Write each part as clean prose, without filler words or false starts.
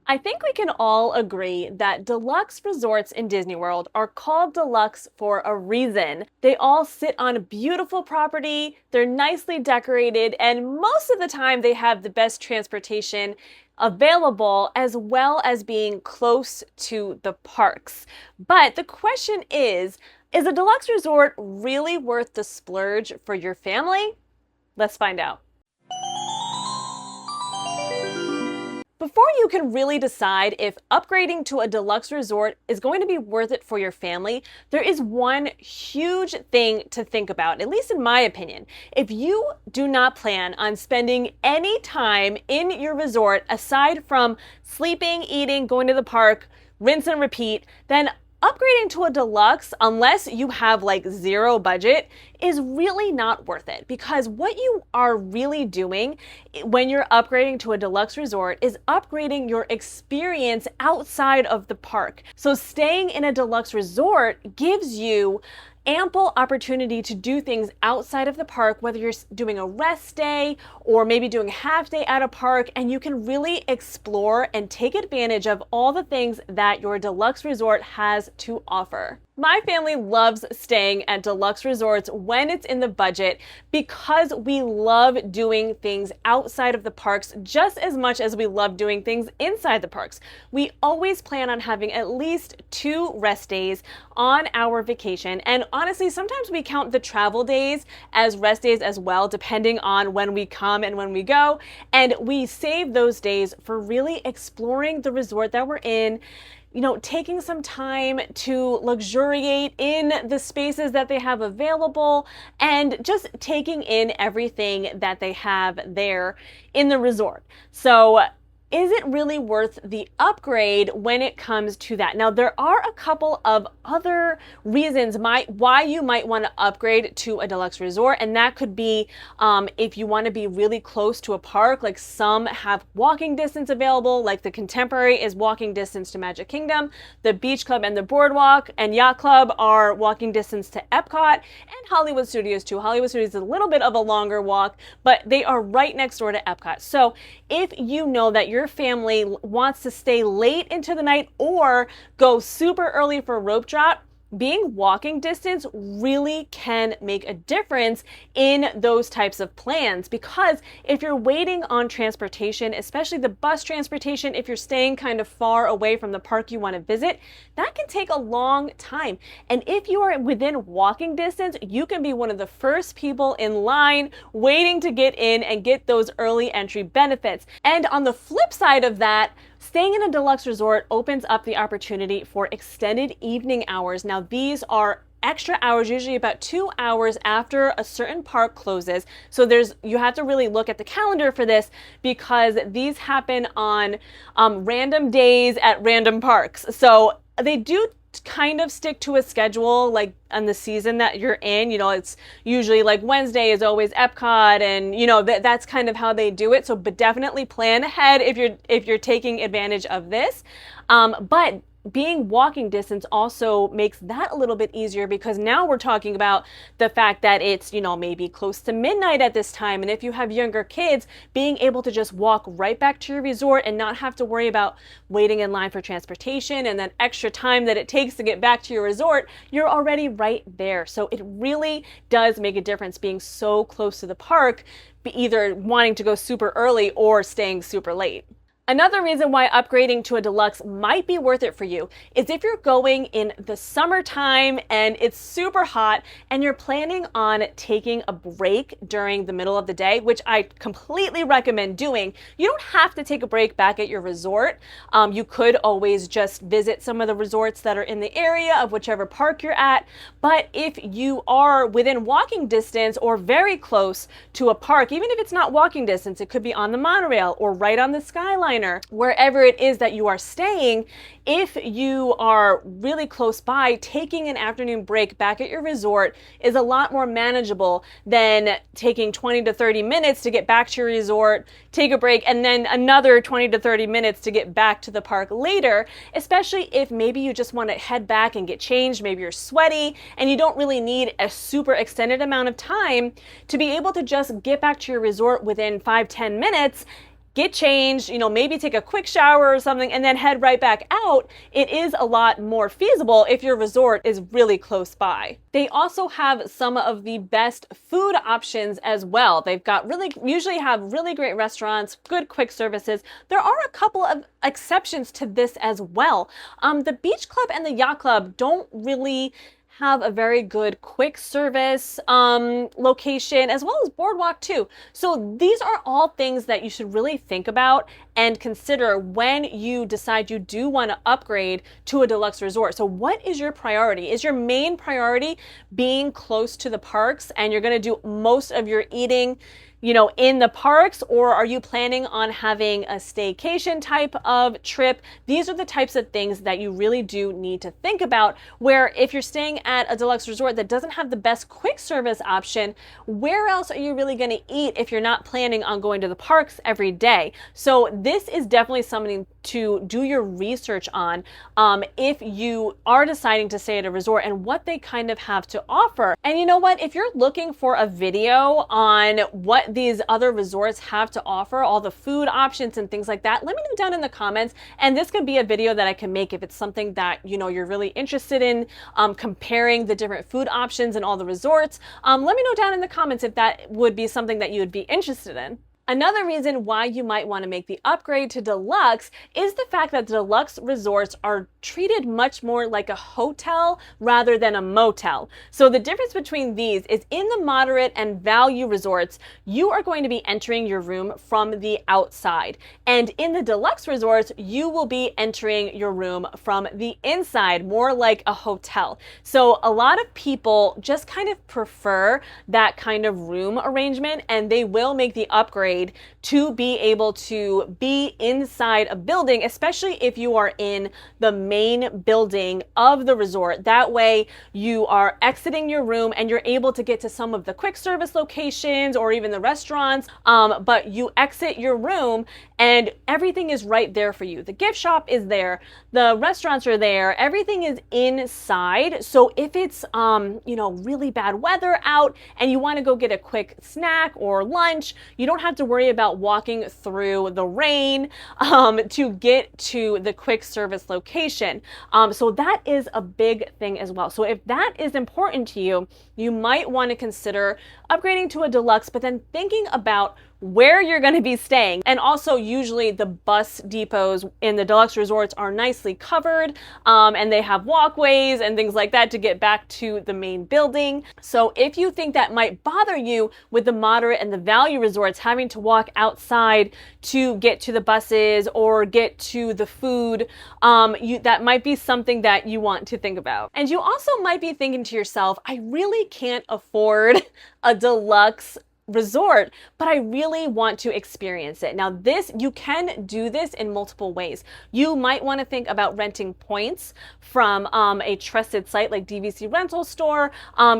I think we can all agree that deluxe resorts in Disney World are called deluxe for a reason. They all sit on a beautiful property, they're nicely decorated, and most of the time they have the best transportation available as well as being close to the parks. But the question is a deluxe resort really worth the splurge for your family? Let's find out. Before you can really decide if upgrading to a deluxe resort is going to be worth it for your family, there is one huge thing to think about, at least in my opinion. If you do not plan on spending any time in your resort aside from sleeping, eating, going to the park, rinse and repeat, then upgrading to a deluxe, unless you have like zero budget, is really not worth it, because what you are really doing when you're upgrading to a deluxe resort is upgrading your experience outside of the park. So staying in a deluxe resort gives you ample opportunity to do things outside of the park, whether you're doing a rest day or maybe doing a half day at a park, and you can really explore and take advantage of all the things that your deluxe resort has to offer. My family loves staying at deluxe resorts when it's in the budget because we love doing things outside of the parks just as much as we love doing things inside the parks. We always plan on having at least 2 rest days on our vacation, and honestly, sometimes we count the travel days as rest days as well, depending on when we come and when we go, and we save those days for really exploring the resort that we're in, taking some time to luxuriate in the spaces that they have available and just taking in everything that they have there in the resort. So is it really worth the upgrade when it comes to that? Now, there are a couple of other reasons why you might want to upgrade to a deluxe resort, and that could be if you want to be really close to a park. Like, some have walking distance available, like the Contemporary is walking distance to Magic Kingdom, the Beach Club and the Boardwalk and Yacht Club are walking distance to Epcot, and Hollywood Studios too. Hollywood Studios is a little bit of a longer walk, but they are right next door to Epcot. So if you know that your family wants to stay late into the night or go super early for a rope drop, being walking distance really can make a difference in those types of plans, because if you're waiting on transportation, especially the bus transportation, if you're staying kind of far away from the park you want to visit, that can take a long time. And if you are within walking distance, you can be one of the first people in line waiting to get in and get those early entry benefits. And on the flip side of that, staying in a deluxe resort opens up the opportunity for extended evening hours. Now, these are extra hours, usually about 2 hours after a certain park closes. So you have to really look at the calendar for this, because these happen on random days at random parks. So they do kind of stick to a schedule, like on the season that you're in. It's usually like Wednesday is always Epcot, and that's kind of how they do it. So, but definitely plan ahead if you're taking advantage of this. But being walking distance also makes that a little bit easier, because now we're talking about the fact that it's, maybe close to midnight at this time. And if you have younger kids, being able to just walk right back to your resort and not have to worry about waiting in line for transportation and then extra time that it takes to get back to your resort, you're already right there. So it really does make a difference being so close to the park, either wanting to go super early or staying super late. Another reason why upgrading to a deluxe might be worth it for you is if you're going in the summertime and it's super hot and you're planning on taking a break during the middle of the day, which I completely recommend doing. You don't have to take a break back at your resort. You could always just visit some of the resorts that are in the area of whichever park you're at. But if you are within walking distance or very close to a park, even if it's not walking distance, it could be on the monorail or right on the skyline, wherever it is that you are staying, if you are really close by, taking an afternoon break back at your resort is a lot more manageable than taking 20 to 30 minutes to get back to your resort, take a break, and then another 20 to 30 minutes to get back to the park later, especially if maybe you just want to head back and get changed, maybe you're sweaty, and you don't really need a super extended amount of time to be able to just get back to your resort within 5-10 minutes. get changed, maybe take a quick shower or something, and then head right back out, it is a lot more feasible if your resort is really close by. They also have some of the best food options as well. They've got usually have really great restaurants, good quick services. There are a couple of exceptions to this as well. The beach club and the yacht club don't really have a very good quick service location, as well as boardwalk too. So these are all things that you should really think about and consider when you decide you do want to upgrade to a deluxe resort. So what is your priority? Is your main priority being close to the parks and you're going to do most of your eating in the parks, or are you planning on having a staycation type of trip? These are the types of things that you really do need to think about, where if you're staying at a deluxe resort that doesn't have the best quick service option, where else are you really going to eat if you're not planning on going to the parks every day? So this is definitely something to do your research on if you are deciding to stay at a resort and what they kind of have to offer. And you know what? If you're looking for a video on what these other resorts have to offer, all the food options and things like that, let me know down in the comments. And this could be a video that I can make if it's something that you're really interested in, comparing the different food options in all the resorts. Let me know down in the comments if that would be something that you would be interested in. Another reason why you might want to make the upgrade to deluxe is the fact that deluxe resorts are treated much more like a hotel rather than a motel. So the difference between these is in the moderate and value resorts, you are going to be entering your room from the outside. And in the deluxe resorts, you will be entering your room from the inside, more like a hotel. So a lot of people just kind of prefer that kind of room arrangement, and they will make the upgrade to be able to be inside a building, especially if you are in the main building of the resort. That way you are exiting your room and you're able to get to some of the quick service locations or even the restaurants, but you exit your room and everything is right there for you. The gift shop is there, the restaurants are there, everything is inside. So if it's really bad weather out and you want to go get a quick snack or lunch, you don't have to worry about walking through the rain to get to the quick service location. So that is a big thing as well. So if that is important to you, you might want to consider upgrading to a deluxe, but then thinking about where you're going to be staying. And also usually the bus depots in the deluxe resorts are nicely covered, and they have walkways and things like that to get back to the main building. So if you think that might bother you with the moderate and the value resorts having to walk outside to get to the buses or get to the food, that might be something that you want to think about. And you also might be thinking to yourself, I really can't afford a deluxe resort, but I really want to experience it. Now you can do this in multiple ways. You might want to think about renting points from a trusted site like DVC Rental Store.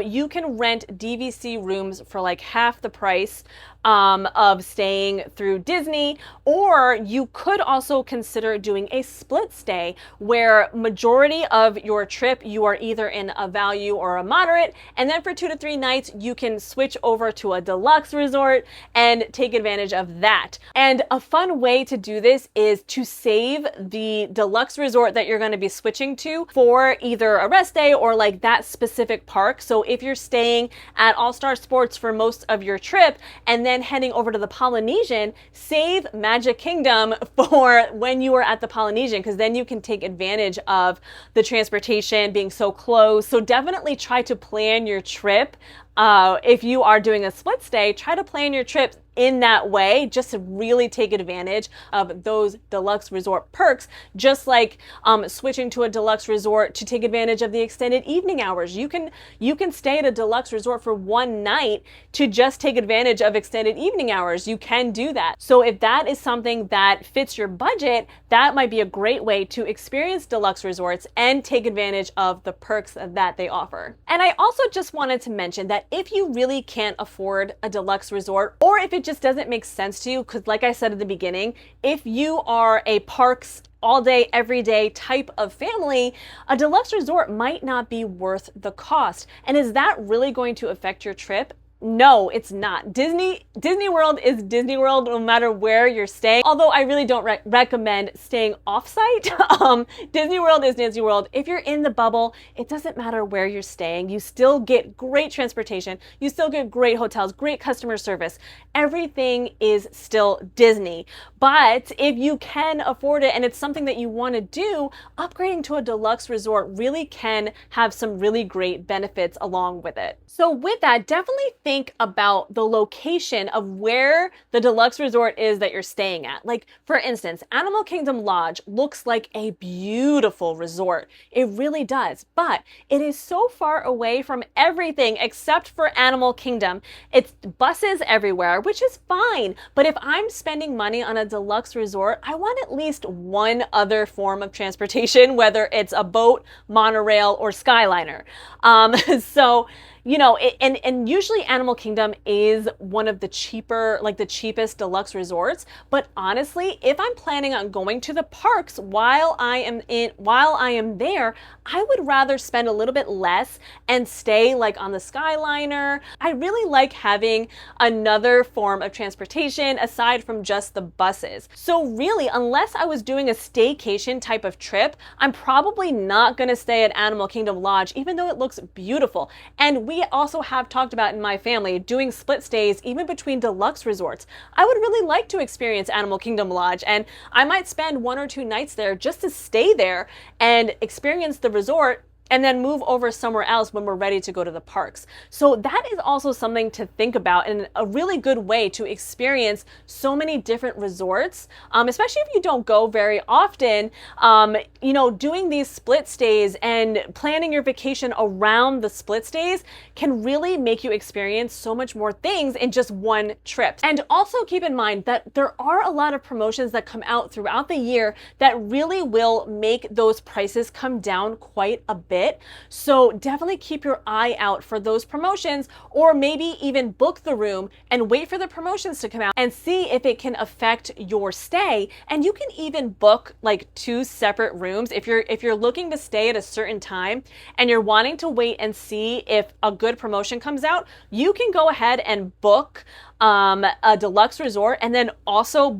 You can rent DVC rooms for like half the price of staying through Disney, or you could also consider doing a split stay where majority of your trip you are either in a value or a moderate, and then for 2 to 3 nights you can switch over to a deluxe resort and take advantage of that. And a fun way to do this is to save the deluxe resort that you're going to be switching to for either a rest day or like that specific park. So if you're staying at All Star Sports for most of your trip and then heading over to the Polynesian, save Magic Kingdom for when you are at the Polynesian, because then you can take advantage of the transportation being so close. So definitely try to plan your trip. If you are doing a split stay, try to plan your trip in that way, just to really take advantage of those deluxe resort perks, just like switching to a deluxe resort to take advantage of the extended evening hours. You can stay at a deluxe resort for 1 night to just take advantage of extended evening hours. You can do that. So if that is something that fits your budget, that might be a great way to experience deluxe resorts and take advantage of the perks that they offer. And I also just wanted to mention that if you really can't afford a deluxe resort, or if it just doesn't make sense to you, because like I said at the beginning, if you are a parks all day, every day type of family, a deluxe resort might not be worth the cost. And is that really going to affect your trip? No, it's not. Disney World is Disney World no matter where you're staying. Although I really don't recommend staying off-site. Disney World is Disney World. If you're in the bubble, it doesn't matter where you're staying. You still get great transportation. You still get great hotels, great customer service. Everything is still Disney. But if you can afford it and it's something that you want to do, upgrading to a deluxe resort really can have some really great benefits along with it. So with that, definitely think about the location of where the deluxe resort is that you're staying at. Like, for instance, Animal Kingdom Lodge looks like a beautiful resort. It really does, but it is so far away from everything except for Animal Kingdom. It's buses everywhere, which is fine, but if I'm spending money on a deluxe resort, I want at least one other form of transportation, whether it's a boat, monorail, or Skyliner. So, you know, and usually Animal Kingdom is one of the cheaper, like the cheapest deluxe resorts. But honestly, if I'm planning on going to the parks while I am there, I would rather spend a little bit less and stay like on the Skyliner. I really like having another form of transportation aside from just the buses. So really, unless I was doing a staycation type of trip, I'm probably not going to stay at Animal Kingdom Lodge, even though it looks beautiful. And we also have talked about in my family doing split stays even between deluxe resorts. I would really like to experience Animal Kingdom Lodge, and I might spend 1 or 2 nights there just to stay there and experience the resort and then move over somewhere else when we're ready to go to the parks. So that is also something to think about and a really good way to experience so many different resorts, especially if you don't go very often. You know, doing these split stays and planning your vacation around the split stays can really make you experience so much more things in just one trip. And also keep in mind that there are a lot of promotions that come out throughout the year that really will make those prices come down quite a bit. So definitely keep your eye out for those promotions, or maybe even book the room and wait for the promotions to come out and see if it can affect your stay. And you can even book like 2 separate rooms if you're looking to stay at a certain time and you're wanting to wait and see if a good promotion comes out. You can go ahead and book a deluxe resort and then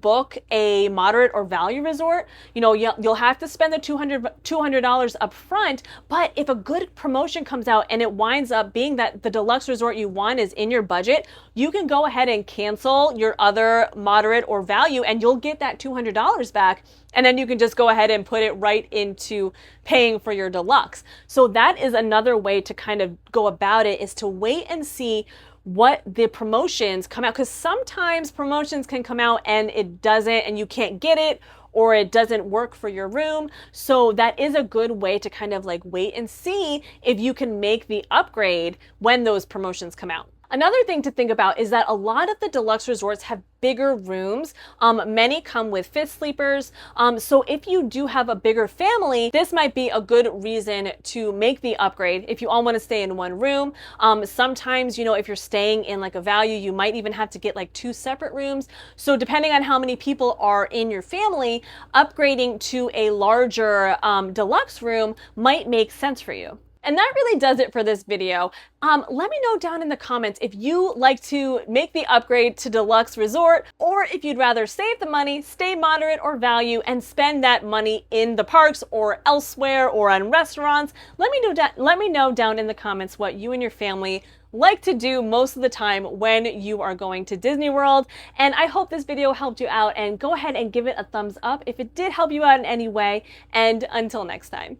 book a moderate or value resort. You know, you'll have to spend the $200 up front, but if a good promotion comes out and it winds up being that the deluxe resort you want is in your budget, you can go ahead and cancel your other moderate or value and you'll get that $200 back. And then you can just go ahead and put it right into paying for your deluxe. So that is another way to kind of go about it, is to wait and see what the promotions come out, because sometimes promotions can come out and it doesn't, and you can't get it, or it doesn't work for your room. So that is a good way to kind of like wait and see if you can make the upgrade when those promotions come out. Another thing to think about is that a lot of the deluxe resorts have bigger rooms. Many come with 5th sleepers. So if you do have a bigger family, this might be a good reason to make the upgrade if you all want to stay in one room. Sometimes, you know, if you're staying in like a value, you might even have to get like 2 separate rooms. So depending on how many people are in your family, upgrading to a larger deluxe room might make sense for you. And that really does it for this video. Let me know down in the comments if you like to make the upgrade to Deluxe Resort, or if you'd rather save the money, stay moderate or value, and spend that money in the parks or elsewhere or on restaurants. Let me know down in the comments what you and your family like to do most of the time when you are going to Disney World. And I hope this video helped you out, and go ahead and give it a thumbs up if it did help you out in any way. And until next time.